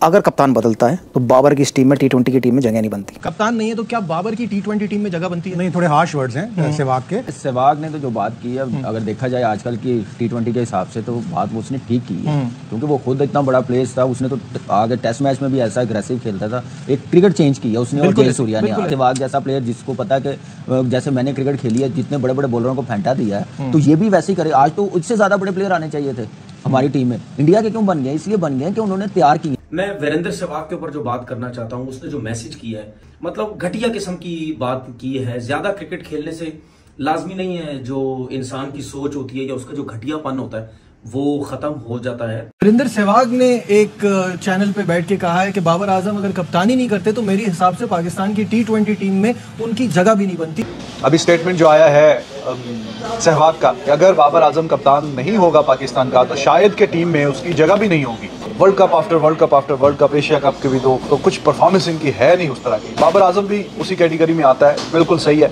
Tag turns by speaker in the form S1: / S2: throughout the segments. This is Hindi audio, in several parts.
S1: अगर कप्तान बदलता है तो बाबर की इस टीम में T20 की टीम में जगह नहीं बनती।
S2: कप्तान नहीं है तो क्या बाबर की T20 टीम में जगह बनती है?
S3: नहीं, थोड़े हार्श वर्ड्स हैं सहवाग के।
S4: सहवाग ने तो जो बात की है, अगर देखा जाए आजकल की T20 के हिसाब से, तो बात वो उसने ठीक की है, क्योंकि वो खुद इतना बड़ा प्लेयर था। उसने तो आगे टेस्ट मैच में भी ऐसा अग्रेसिव खेलता था, एक क्रिकेट चेंज किया उसने और जयसूर्या ने। सहवाग जैसा प्लेयर जिसको पता है कि जैसे मैंने क्रिकेट खेली है, जितने बड़े बड़े बॉलरों को फेंटा दिया है, तो ये भी वैसे ही करे। आज तो उससे ज्यादा बड़े प्लेयर आने चाहिए थे हमारी टीम में। इंडिया के क्यों बन गए? इसलिए बन गए कि उन्होंने तैयार किए।
S5: मैं वीरेंद्र सहवाग के ऊपर जो बात करना चाहता हूं, उसने जो मैसेज किया है, मतलब घटिया किस्म की बात की है। ज्यादा क्रिकेट खेलने से लाजमी नहीं है जो इंसान की सोच होती है या उसका जो घटियापन होता है वो खत्म हो जाता है।
S2: वीरेंद्र सहवाग ने एक चैनल पे बैठ के कहा है कि बाबर आजम अगर कप्तानी नहीं करते तो मेरे हिसाब से पाकिस्तान की T20 टीम में उनकी जगह भी नहीं बनती।
S6: अभी स्टेटमेंट जो आया है सहवाग का कि अगर बाबर आजम कप्तान नहीं होगा पाकिस्तान का, तो शायद के टीम में उसकी जगह भी नहीं होगी। World cup after world cup after world cup, Asia cup के भी दो, तो कुछ परफॉर्मेंस इनकी है नहीं उस तरह की। बाबर आजम भी उसी कैटेगरी में आता है, बिल्कुल सही है।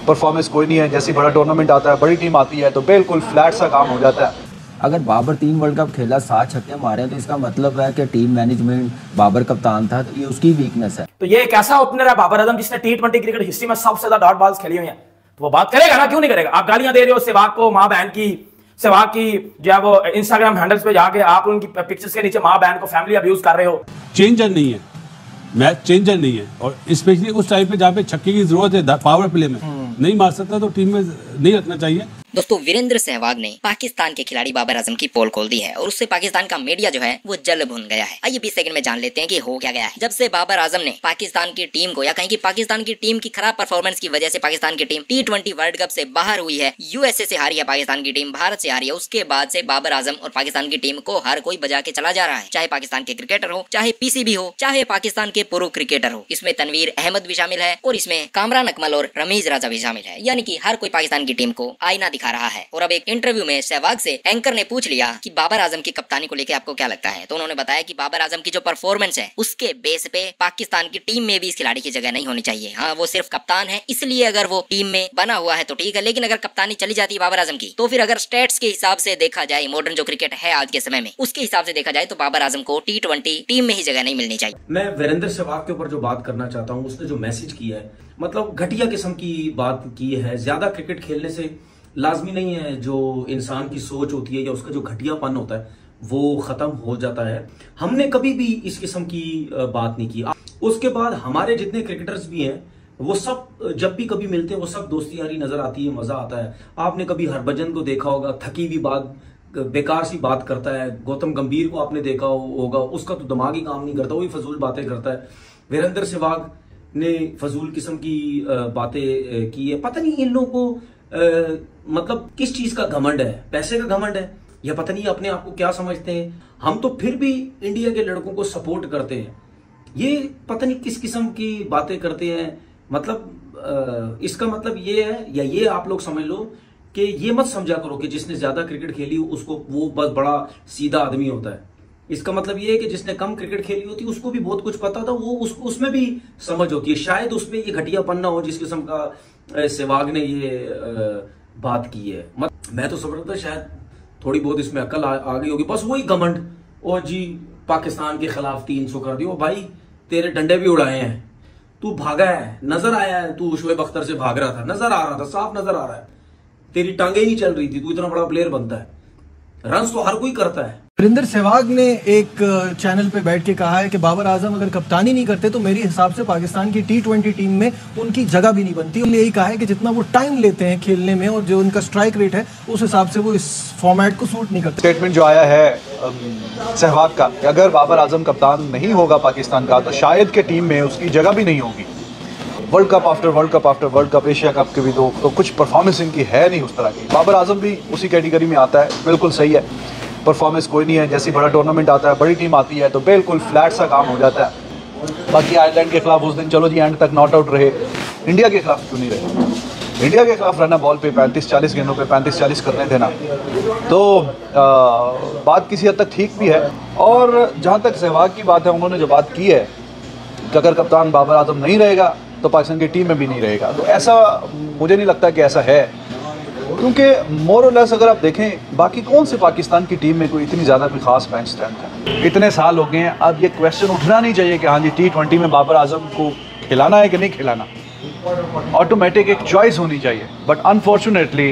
S6: परफॉर्मेंस कोई नहीं है, जैसी बड़ा टूर्नामेंट आता है, बड़ी टीम आती है तो बिल्कुल फ्लैट सा काम हो जाता है।
S4: अगर बाबर 3 वर्ल्ड कप खेला, 7 छक्के मारे, तो इसका मतलब है कि टीम मैनेजमेंट, बाबर कप्तान था, तो ये उसकी वीकनेस है।
S7: तो ये एक ऐसा ओपनर है बाबर आजम जिसने T20 क्रिकेट हिस्ट्री में सबसे ज्यादा डॉट बॉल्स खेली हुई है, तो वो बात करेगा ना, क्यों नहीं करेगा? आप गालियां दे रहे हो सहवाग को, मां बहन की। सहवाग की जो है वो इंस्टाग्राम हैंडल्स पे जाके आप उनकी पिक्चर्स के नीचे मां बहन को फैमिली अब्यूज कर रहे हो।
S8: चेंजर नहीं है, मैच चेंजर नहीं है, और स्पेशली उस टाइम पे जहाँ पे छक्के की जरूरत है, पावर प्ले में नहीं मार सकता तो टीम में नहीं रखना चाहिए।
S9: दोस्तों, वीरेंद्र सहवाग ने पाकिस्तान के खिलाड़ी बाबर आजम की पोल खोल दी है और उससे पाकिस्तान का मीडिया जो है वो जल भुन गया है। आइए 20 सेकंड में जान लेते हैं कि हो क्या गया है। जब से बाबर आजम ने पाकिस्तान की टीम को, या कहीं की पाकिस्तान की टीम की खराब परफॉर्मेंस की वजह से पाकिस्तान की टीम T20 वर्ल्ड कप से बाहर हुई है, USA से हारी है पाकिस्तान की टीम, भारत से हारी है, उसके बाद से बाबर आजम और पाकिस्तान की टीम को हर कोई बजा के चला जा रहा है। चाहे पाकिस्तान के क्रिकेटर हो, चाहे PCB हो, चाहे पाकिस्तान के प्रो क्रिकेटर हो। इसमें तनवीर अहमद भी शामिल है और इसमें कामरान अकमल और रमीज राजा भी शामिल है। यानी कि हर कोई पाकिस्तान की टीम को आईना दिखा रहा है। और अब इंटरव्यू में सहवाग से एंकर ने पूछ लिया कि बाबर आजम की कप्तानी को लेकर आपको क्या लगता है, तो उन्होंने बताया कि बाबर आजम की जो परफॉर्मेंस है उसके बेस पे पाकिस्तान की टीम में भी इस खिलाड़ी की जगह नहीं होनी चाहिए। हाँ, वो सिर्फ कप्तान है, इसलिए अगर वो टीम में बना हुआ है तो ठीक है, लेकिन अगर कप्तानी चली जाती है बाबर आजम की, तो फिर अगर स्टेट्स के हिसाब से देखा जाए, मॉडर्न जो क्रिकेट है आज के समय में, उसके हिसाब से देखा जाए तो बाबर आजम को T20 टीम में ही जगह नहीं मिलनी चाहिए।
S5: मैं वीरेंद्र सहवाग के ऊपर जो बात करना चाहता हूँ, उसने जो मैसेज किया है, मतलब घटिया किस्म की बात की है। ज्यादा क्रिकेट खेलने से लाजमी नहीं है जो इंसान की सोच होती है या उसका जो घटियापन होता है वो खत्म हो जाता है। हमने कभी भी इस किस्म की बात नहीं की। उसके बाद हमारे जितने क्रिकेटर्स भी हैं वो सब जब भी कभी मिलते हैं वो सब दोस्ती यारी नजर आती है, मजा आता है। आपने कभी हरभजन को देखा होगा, थकी हुई बात, बेकार सी बात करता है। गौतम गंभीर को आपने देखा होगा, उसका तो दिमाग ही काम नहीं करता, वो भी फजूल बातें करता है। वीरेंद्र सहवाग ने फजूल किस्म की बातें की है। पता नहीं इन लोगों को मतलब किस चीज का घमंड है, पैसे का घमंड है या पता नहीं अपने आप को क्या समझते हैं। हम तो फिर भी इंडिया के लड़कों को सपोर्ट करते हैं, ये पता नहीं किस किस्म की बातें करते हैं। मतलब इसका मतलब ये है, या ये आप लोग समझ लो कि ये मत समझा करो कि जिसने ज्यादा क्रिकेट खेली उसको वो बस बड़ा सीधा आदमी होता है। इसका मतलब ये है कि जिसने कम क्रिकेट खेली होती उसको भी बहुत कुछ पता था, वो उसको उसमें भी समझ होती है। शायद उसमें ये घटियापन ना हो जिस किस्म का सहवाग ने ये बात की है। मैं तो समझ रहा था शायद थोड़ी बहुत इसमें अकल आ गई होगी, बस वही घमंड। और जी पाकिस्तान के खिलाफ 300 कर दियो, भाई तेरे डंडे भी उड़ाए हैं, तू भागा है, नजर आया है, तू शोएब अख्तर से भाग रहा था, नजर आ रहा था, साफ नजर आ रहा है। तेरी टांगे ही नहीं चल रही थी, तू इतना बड़ा प्लेयर बनता है। रन्स तो हर कोई करता है।
S2: वीरेंद्र सहवाग ने एक चैनल पे बैठ के कहा है कि बाबर आजम अगर कप्तानी नहीं करते तो मेरे हिसाब से पाकिस्तान की T20 टीम में उनकी जगह भी नहीं बनती। उन्होंने यही कहा है कि जितना वो टाइम लेते हैं खेलने में और जो उनका स्ट्राइक रेट है उस हिसाब से वो इस फॉर्मेट को सूट नहीं करते।
S6: स्टेटमेंट जो आया है सहवाग का कि अगर बाबर आजम कप्तान नहीं होगा पाकिस्तान का, तो शायद के टीम में उसकी जगह भी नहीं होगी। World cup after world cup after world cup, Asia cup के भी दो, तो कुछ परफॉर्मेंस इनकी है नहीं उस तरह की। बाबर आजम भी उसी कैटेगरी में आता है, बिल्कुल सही है। परफॉर्मेंस कोई नहीं है, जैसी बड़ा टूर्नामेंट आता है, बड़ी टीम आती है तो बिल्कुल फ्लैट सा काम हो जाता है। बाकी आयरलैंड के खिलाफ उस दिन चलो जी एंड तक नॉट आउट रहे, इंडिया के खिलाफ क्यों नहीं रहे? इंडिया के खिलाफ रहना बॉल पे 35-40 गेंदों पे 35-40 करने थे ना, तो बात किसी हद तक ठीक भी है। और जहाँ तक सहवाग की बात है, उन्होंने जो बात की है कि अगर कप्तान बाबर आजम नहीं रहेगा तो पाकिस्तान की टीम में भी नहीं रहेगा, तो ऐसा मुझे नहीं लगता कि ऐसा है। क्योंकि मोर और लेस अगर आप देखें बाकी कौन से पाकिस्तान की टीम में कोई इतनी ज़्यादा कोई खास बेंच स्ट्रेंथ है। इतने साल हो गए हैं, अब ये क्वेश्चन उठना नहीं चाहिए कि हाँ जी T20 में बाबर आजम को खिलाना है कि नहीं खिलाना। ऑटोमेटिक एक चॉइस होनी चाहिए, बट अनफॉर्चुनेटली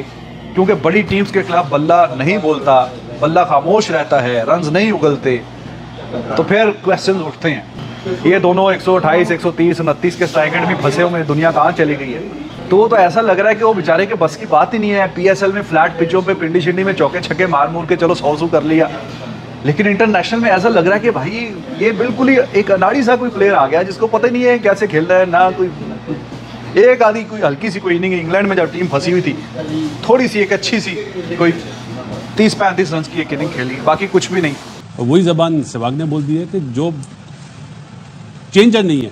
S6: क्योंकि बड़ी टीम्स के खिलाफ बल्ला नहीं बोलता, बल्ला खामोश रहता है, रन्स नहीं उगलते, तो फिर क्वेश्चन उठते हैं। ये दोनों 128, 130, 29 के स्ट्राइक रेट में फंसे हुए, दुनिया कहाँ चली गई है। तो ऐसा लग रहा है कि वो बेचारे के बस की बात ही नहीं है। PSL में फ्लैट पिचों पे पिंडी शिंडी में चौके छक्के मार मूर के चलो 100 कर लिया, लेकिन इंटरनेशनल में ऐसा लग रहा है कि भाई ये बिल्कुल ही एक अनाड़ी सा कोई प्लेयर आ गया जिसको पता ही नहीं है कैसे खेल रहा है। ना कोई एक आधी कोई हल्की सी कोई इनिंग, इंग्लैंड में जब टीम फंसी हुई थी थोड़ी सी एक अच्छी सी कोई 30-35 रन की एक इनिंग खेली, बाकी कुछ भी नहीं।
S8: वही जबान सहवाग ने बोल दी है कि जो चेंजर नहीं है,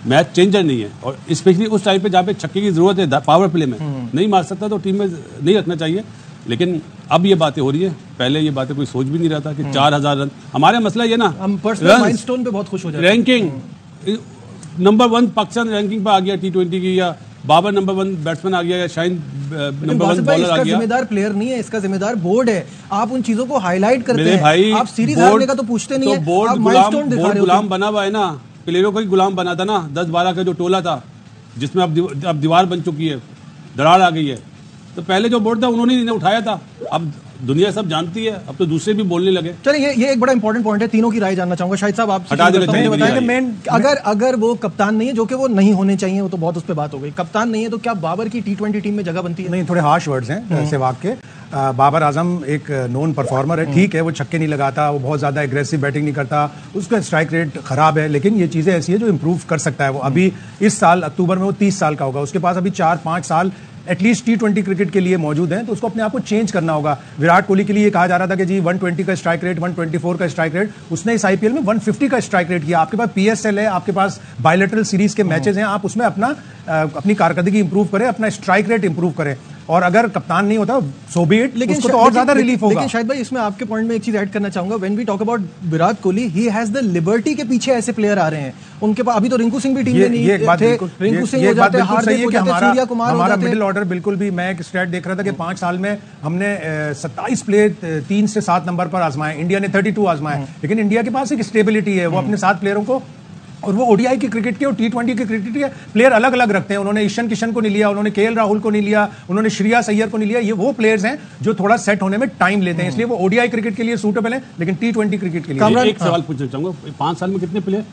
S8: मैच चेंजर नहीं है, और स्पेशली उस टाइम पे जहाँ पे छक्के की जरूरत है पावर प्ले में नहीं मार सकता तो टीम में नहीं रखना चाहिए। लेकिन अब ये बातें हो रही है, पहले ये बातें कोई सोच भी नहीं रहा था कि 4000 रन। हमारा मसला ये ना,
S2: हम पर्सनल माइलस्टोन पे बहुत खुश हो जाते हैं।
S8: रैंकिंग नंबर 1 पाकिस्तान रैंकिंग पर आ गया T20 की, या बाबर नंबर 1 बैट्समैन आ गया, या शाहीन नंबर 1 बॉलर आ गया।
S2: जिम्मेदार प्लेयर नहीं है, इसका जिम्मेदार बोर्ड है। आप उन चीजों को हाईलाइट करते हैं,
S8: भाई
S2: आप सीरीज हारने का तो पूछते नहीं है,
S8: बोर्ड
S2: आप माइलस्टोन दिखा रहे हो।
S8: गुलाम बना हुआ है ना, प्लेयरों का ही गुलाम बना था ना। 10-12 का जो टोला था जिसमें अब दीवार बन चुकी है, दरार आ गई है। तो पहले जो बोर्ड था उन्होंने इन्हें उठाया था, अब दुनिया सब जानती है, अब तो दूसरे भी बोलने लगे।
S2: चलिए ये एक बड़ा इंपॉर्टेंट पॉइंट है, तीनों की राय जानना चाहूंगा। शाहिद साहब आप
S8: बताएं
S2: मेन अगर वो कप्तान नहीं है, जो कि वो नहीं होने चाहिए, वो तो बहुत उस पर बात हो गई, कप्तान नहीं है तो क्या बाबर की T20 टीम में जगह बनती है?
S3: नहीं, थोड़े हार्श वर्ड्स हैं सहवाग के। बाबर आजम एक नोन परफॉर्मर है, ठीक है, वो छक्के नहीं लगाता, वो बहुत ज़्यादा एग्रेसिव बैटिंग नहीं करता, उसका स्ट्राइक रेट खराब है, लेकिन ये चीज़ें ऐसी है जो इंप्रूव कर सकता है। वो अभी इस साल अक्टूबर में वो 30 साल का होगा, उसके पास अभी 4-5 साल एटलीस्ट T20 क्रिकेट के लिए मौजूद हैं, तो उसको अपने आप को चेंज करना होगा। विराट कोहली के लिए कहा जा रहा था कि जी 120 का स्ट्राइक रेट, 124 का स्ट्राइक रेट, उसने इस IPL में 150 का स्ट्राइक रेट किया। आपके पास PSL है, आपके पास बायलैटरल सीरीज के मैचेस हैं, आप उसमें अपनी कारकर्दगी इंप्रूव करें, अपना स्ट्राइक रेट इंप्रूव करें। और अगर कप्तान नहीं होता सो बी इट, लेकिन उसको तो और ज्यादा रिलीफ होगा।
S2: लेकिन शायद भाई इसमें आपके पॉइंट में एक चीज ऐड करना चाहूंगा। When we talk about Virat Kohli, he has the liberty के पीछे ऐसे प्लेयर आ रहे हैं उनके पास। अभी तो रिंकू सिंह भी टीम में नहीं थे, रिंकू सिंह हो जाते, हार्दिक हो जाते, सूर्या कुमार हो जाते।
S3: हमारा मिडिल ऑर्डर बिल्कुल भी, मैं एक स्टैट देख रहा था कि 5 साल में हमने 27 प्लेयर 3 से 7 नंबर पर आजमाए, इंडिया ने 32 आजमाए, लेकिन इंडिया के पास एक स्टेबिलिटी है, वो अपने 7 प्लेयरों को, और वो ODI की क्रिकेट के और T20 की क्रिकेट के प्लेयर अलग अलग रखते हैं। उन्होंने ईशान किशन को नहीं लिया, उन्होंने KL राहुल को नहीं लिया, उन्होंने श्रेयस अय्यर को नहीं लिया। ये वो प्लेयर्स हैं जो थोड़ा सेट होने में टाइम लेते हैं, इसलिए वो ODI क्रिकेट के लिए सूटेबल है, लेकिन T20 क्रिकेट के लिए।
S8: एक सवाल पूछना चाहूंगा, 5 साल में कितने प्लेयर?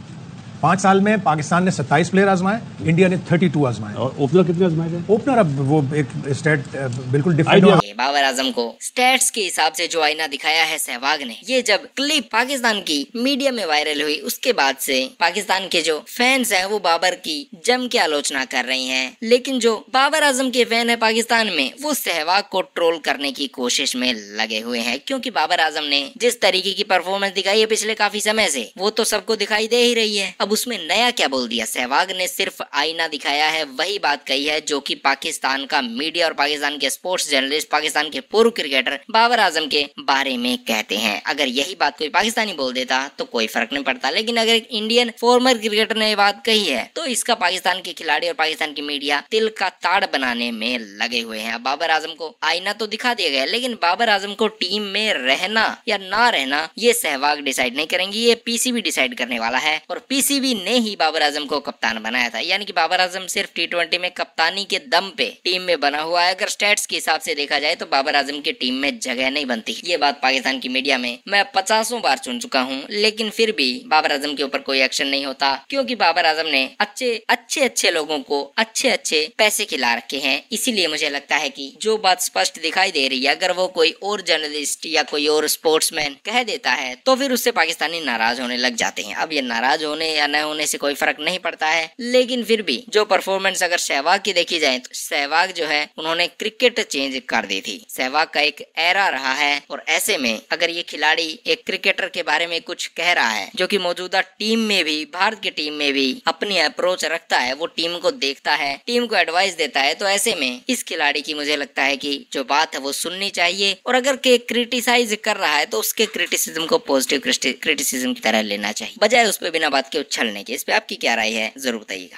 S3: 5 साल में पाकिस्तान ने 27 प्लेयर आजमाए, इंडिया ने 32 आजमाए।
S8: और ओपनर कितने आजमाए गए?
S3: ओपनर अब वो एक स्टेट बिल्कुल डिफरेंट।
S9: बाबर आजम को स्टैट्स के हिसाब से जो आईना दिखाया है सहवाग ने, ये जब क्लिप पाकिस्तान की मीडिया में वायरल हुई उसके बाद से पाकिस्तान के जो फैंस हैं वो बाबर की जम के आलोचना कर रही हैं। लेकिन जो बाबर आजम के फैन है पाकिस्तान में, वो सहवाग को ट्रोल करने की कोशिश में लगे हुए हैं, क्योंकि बाबर आजम ने जिस तरीके की परफॉर्मेंस दिखाई है पिछले काफी समय से, वो तो सबको दिखाई दे ही रही है। अब उसमें नया क्या बोल दिया? सहवाग ने सिर्फ आईना दिखाया है, वही बात कही है जो कि पाकिस्तान का मीडिया और पाकिस्तान के स्पोर्ट्स जर्नलिस्ट, पाकिस्तान के पूर्व क्रिकेटर बाबर आजम के बारे में कहते हैं। अगर यही बात कोई पाकिस्तानी बोल देता तो कोई फर्क नहीं पड़ता, लेकिन अगर एक इंडियन फॉर्मर क्रिकेटर ने बात कही है तो इसका पाकिस्तान के खिलाड़ी और पाकिस्तान की मीडिया तिल का ताड़ बनाने में लगे हुए हैं। अब बाबर आजम को आईना तो दिखा दिया गया, लेकिन बाबर आजम को टीम में रहना या ना रहना ये सहवाग डिसाइड नहीं करेंगे, ये PCB डिसाइड करने वाला है। और PCB ने ही बाबर आजम को कप्तान बनाया था, यानी कि बाबर आजम सिर्फ T20 में कप्तानी के दम पे टीम में बना हुआ है। अगर स्टैट्स के हिसाब से देखा जाए तो बाबर आजम की टीम में जगह नहीं बनती। ये बात पाकिस्तान की मीडिया में मैं 50 बार सुन चुका हूँ, लेकिन फिर भी बाबर आजम के ऊपर कोई एक्शन नहीं होता, क्योंकि बाबर आजम ने अच्छे लोगों को अच्छे पैसे खिला रखे हैं। इसीलिए मुझे लगता है कि जो बात स्पष्ट दिखाई दे रही है, अगर वो कोई और जर्नलिस्ट या कोई और स्पोर्ट्समैन कह देता है तो फिर उससे पाकिस्तानी नाराज होने लग जाते हैं। अब ये नाराज होने या न होने से कोई फर्क नहीं पड़ता है, लेकिन फिर भी जो परफॉर्मेंस अगर सहवाग की देखी जाए तो सहवाग जो है उन्होंने क्रिकेट चेंज कर दी थी। सहवाग का एक एरा रहा है, और ऐसे में अगर ये खिलाड़ी एक क्रिकेटर के बारे में कुछ कह रहा है जो कि मौजूदा टीम में भी, भारत की टीम में भी अपनी अप्रोच रखता है, वो टीम को देखता है, टीम को एडवाइस देता है, तो ऐसे में इस खिलाड़ी की मुझे लगता है कि जो बात है वो सुननी चाहिए। और अगर के क्रिटिसाइज कर रहा है तो उसके क्रिटिसिज्म को पॉजिटिव क्रिटिसिज्म की तरह लेना चाहिए, बजाय उस पर बिना बात के उछलने के। इस पे आपकी क्या राय है, जरूर बताइएगा।